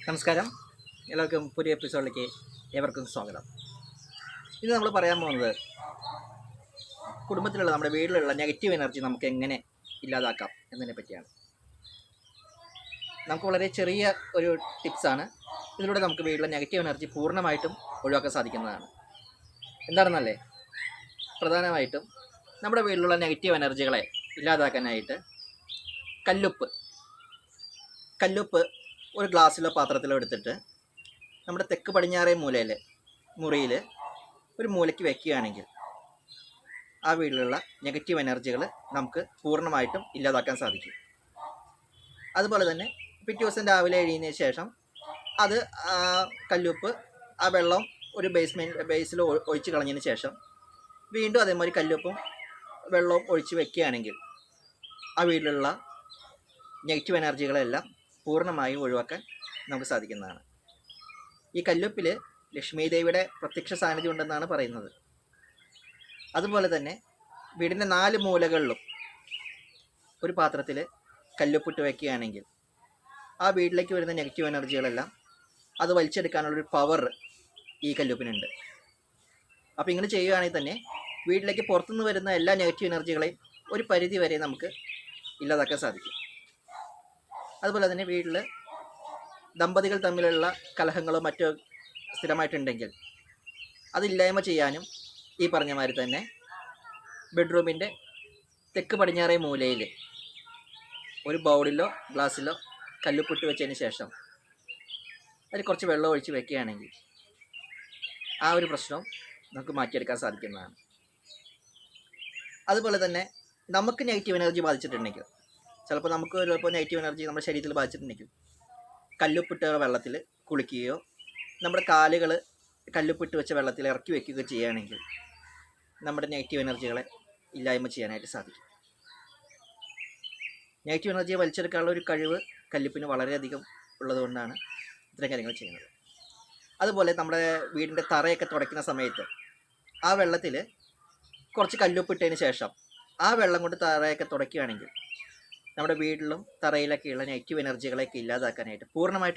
നമസ്കാരം, എല്ലാവർക്കും പുതിയ എപ്പിസോഡിലേക്ക് ഏവർക്കും സ്വാഗതം. ഇത് നമ്മൾ പറയാൻ പോകുന്നത് കുടുംബത്തിലുള്ള നമ്മുടെ വീട്ടിലുള്ള നെഗറ്റീവ് എനർജി നമുക്ക് എങ്ങനെ ഇല്ലാതാക്കാം എന്നതിനെ പറ്റിയാണ്. നമുക്ക് വളരെ ചെറിയ ഒരു ടിപ്സാണ്. ഇതിലൂടെ നമുക്ക് വീട്ടിലെ നെഗറ്റീവ് എനർജി പൂർണ്ണമായിട്ടും ഒഴിവാക്കാൻ സാധിക്കുന്നതാണ്. എന്താണെന്നല്ലേ, പ്രധാനമായിട്ടും നമ്മുടെ വീട്ടിലുള്ള നെഗറ്റീവ് എനർജികളെ ഇല്ലാതാക്കാനായിട്ട് കല്ലുപ്പ് ഒരു ഗ്ലാസ്സിലോ പാത്രത്തിലോ എടുത്തിട്ട് നമ്മുടെ തെക്ക് പടിഞ്ഞാറേ മുറിയിൽ ഒരു മൂലയ്ക്ക് വെക്കുകയാണെങ്കിൽ ആ വീട്ടിലുള്ള നെഗറ്റീവ് എനർജികൾ നമുക്ക് പൂർണ്ണമായിട്ടും ഇല്ലാതാക്കാൻ സാധിക്കും. അതുപോലെ തന്നെ പിറ്റേ ദിവസം രാവിലെ എഴുന്നതിന് ശേഷം അത് കല്ലുപ്പ് ആ വെള്ളം ഒരു ബേസിൽ ഒഴിച്ച് കളഞ്ഞതിന് ശേഷം വീണ്ടും അതേമാതിരി കല്ലുപ്പും വെള്ളവും ഒഴിച്ച് വെക്കുകയാണെങ്കിൽ ആ വീട്ടിലുള്ള നെഗറ്റീവ് എനർജികളെല്ലാം പൂർണ്ണമായും ഒഴിവാക്കാൻ നമുക്ക് സാധിക്കുന്നതാണ്. ഈ കല്ലുപ്പിൽ ലക്ഷ്മി ദേവിയുടെ പ്രത്യക്ഷ സാന്നിധ്യം ഉണ്ടെന്നാണ് പറയുന്നത്. അതുപോലെ തന്നെ വീടിൻ്റെ 4 മൂലകളിലും ഒരു പാത്രത്തിൽ കല്ലുപ്പിട്ട് വയ്ക്കുകയാണെങ്കിൽ ആ വീട്ടിലേക്ക് വരുന്ന നെഗറ്റീവ് എനർജികളെല്ലാം അത് വലിച്ചെടുക്കാനുള്ളൊരു പവർ ഈ കല്ലുപ്പിനുണ്ട്. അപ്പോൾ ഇങ്ങനെ ചെയ്യുകയാണെങ്കിൽ തന്നെ വീട്ടിലേക്ക് പുറത്തുനിന്ന് വരുന്ന എല്ലാ നെഗറ്റീവ് എനർജികളെയും ഒരു പരിധി വരെ നമുക്ക് ഇല്ലാതാക്കാൻ സാധിക്കും. അതുപോലെ തന്നെ വീട്ടിൽ ദമ്പതികൾ തമ്മിലുള്ള കലഹങ്ങളോ മറ്റോ സ്ഥിരമായിട്ടുണ്ടെങ്കിൽ അതില്ലായ്മ ചെയ്യാനും ഈ പറഞ്ഞ മാതിരി തന്നെ ബെഡ്റൂമിൻ്റെ തെക്ക് പടിഞ്ഞാറേ മൂലയിൽ ഒരു ബൗളിലോ ഗ്ലാസ്സിലോ കല്ലുപ്പിട്ട് വെച്ചതിന് ശേഷം അതിൽ കുറച്ച് വെള്ളം ഒഴിച്ച് വെക്കുകയാണെങ്കിൽ ആ ഒരു പ്രശ്നം നമുക്ക് മാറ്റിയെടുക്കാൻ സാധിക്കുന്നതാണ്. അതുപോലെ തന്നെ നമുക്ക് നെഗറ്റീവ് എനർജി ബാധിച്ചിട്ടുണ്ടെങ്കിൽ, ചിലപ്പോൾ നെഗറ്റീവ് എനർജി നമ്മുടെ ശരീരത്തിൽ ബാധിച്ചിട്ടുണ്ടെങ്കിൽ കല്ലുപ്പിട്ട വെള്ളത്തിൽ കുളിക്കുകയോ നമ്മുടെ കാലുകൾ കല്ലുപ്പിട്ട് വെച്ച വെള്ളത്തിൽ ഇറക്കി വയ്ക്കുകയോ ചെയ്യുകയാണെങ്കിൽ നമ്മുടെ നെഗറ്റീവ് എനർജികളെ ഇല്ലായ്മ ചെയ്യാനായിട്ട് സാധിക്കും. നെഗറ്റീവ് എനർജിയെ വലിച്ചെടുക്കാനുള്ള ഒരു കഴിവ് കല്ലുപ്പിന് വളരെയധികം ഉള്ളതുകൊണ്ടാണ് ഇത്തരം കാര്യങ്ങൾ ചെയ്യുന്നത്. അതുപോലെ നമ്മുടെ വീടിൻ്റെ തറയൊക്കെ തുടയ്ക്കുന്ന സമയത്ത് ആ വെള്ളത്തിൽ കുറച്ച് കല്ലുപ്പിട്ടതിന് ശേഷം ആ വെള്ളം കൊണ്ട് തറയൊക്കെ തുടയ്ക്കുകയാണെങ്കിൽ നമ്മുടെ വീട്ടിലും തറയിലൊക്കെയുള്ള നെഗറ്റീവ് എനർജികളെയൊക്കെ ഇല്ലാതാക്കാനായിട്ട് പൂർണ്ണമായിട്ട്